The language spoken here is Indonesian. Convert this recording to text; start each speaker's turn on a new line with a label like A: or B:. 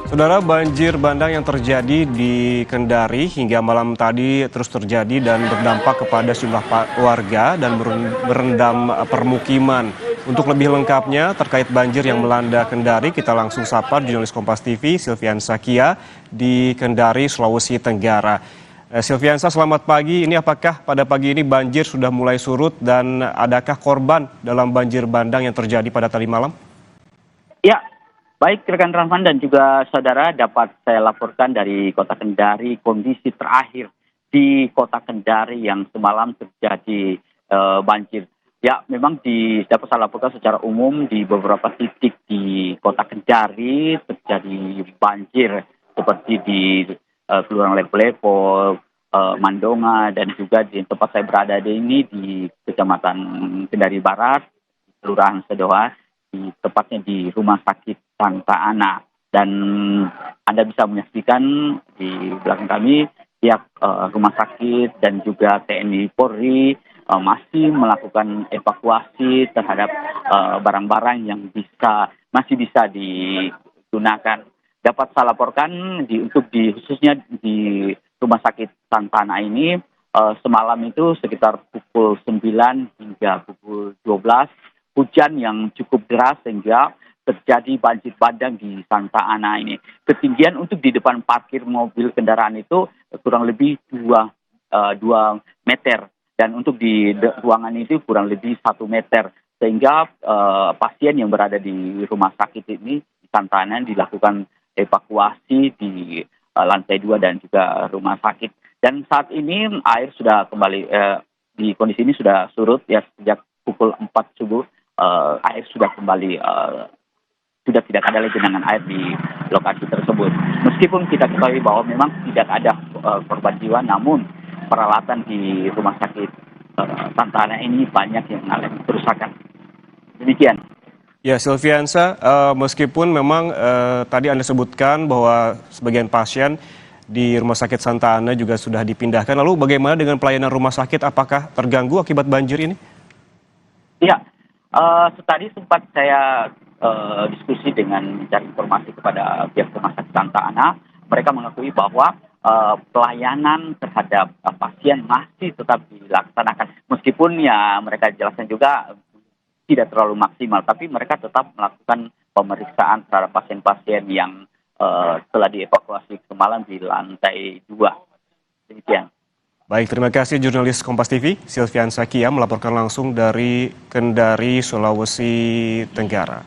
A: Saudara, banjir bandang yang terjadi di Kendari hingga malam tadi terus terjadi dan berdampak kepada sejumlah warga dan merendam permukiman. Untuk lebih lengkapnya terkait banjir yang melanda Kendari, kita langsung sapa jurnalis Kompas TV Silviansa Kia di Kendari, Sulawesi Tenggara. Silviansa, selamat pagi. Ini apakah pada pagi ini banjir sudah mulai surut dan adakah korban dalam banjir bandang yang terjadi pada tadi malam?
B: Ya, baik rekan Ramlan dan juga saudara, dapat saya laporkan dari Kota Kendari kondisi terakhir di Kota Kendari yang semalam terjadi banjir. Ya, memang dapat saya laporkan secara umum di beberapa titik di Kota Kendari terjadi banjir seperti di Kelurahan Lepo-Lepo, Mandonga, dan juga di tempat saya berada ini di Kecamatan Kendari Barat, Kelurahan Sedoa, tepatnya di Rumah Sakit Santa Ana. Dan Anda bisa menyaksikan di belakang kami pihak rumah sakit dan juga TNI Polri masih melakukan evakuasi terhadap barang-barang yang masih bisa digunakan. Dapat saya laporkan khususnya di Rumah Sakit Santa Ana ini semalam itu sekitar pukul 9 hingga pukul 12 hujan yang cukup deras sehingga terjadi banjir bandang di Santa Ana ini. Ketinggian untuk di depan parkir mobil kendaraan itu kurang lebih 2 meter, dan untuk di ruangan itu kurang lebih 1 meter, sehingga pasien yang berada di rumah sakit ini di Santa Ana dilakukan evakuasi di lantai 2 dan juga rumah sakit. Dan saat ini air sudah kembali di kondisi ini sudah surut ya, sejak pukul 4 subuh. Air sudah kembali, sudah tidak ada lagi genangan air di lokasi tersebut. Meskipun kita ketahui bahwa memang tidak ada korban jiwa, namun peralatan di rumah sakit Santa Ana ini banyak yang mengalami kerusakan. Demikian.
A: Ya, Silviansa, meskipun memang tadi Anda sebutkan bahwa sebagian pasien di Rumah Sakit Santa Ana juga sudah dipindahkan. Lalu bagaimana dengan pelayanan rumah sakit? Apakah terganggu akibat banjir ini?
B: Ya, tadi sempat saya diskusi dengan mencari informasi kepada pihak Rumah Sakit Santa Ana. Mereka mengakui bahwa pelayanan terhadap pasien masih tetap dilaksanakan. Meskipun ya mereka jelaskan juga tidak terlalu maksimal, tapi mereka tetap melakukan pemeriksaan terhadap pasien-pasien yang telah dievakuasi semalam di lantai 2. Demikian.
A: Baik, terima kasih jurnalis Kompas TV Silviansa Kia melaporkan langsung dari Kendari, Sulawesi Tenggara.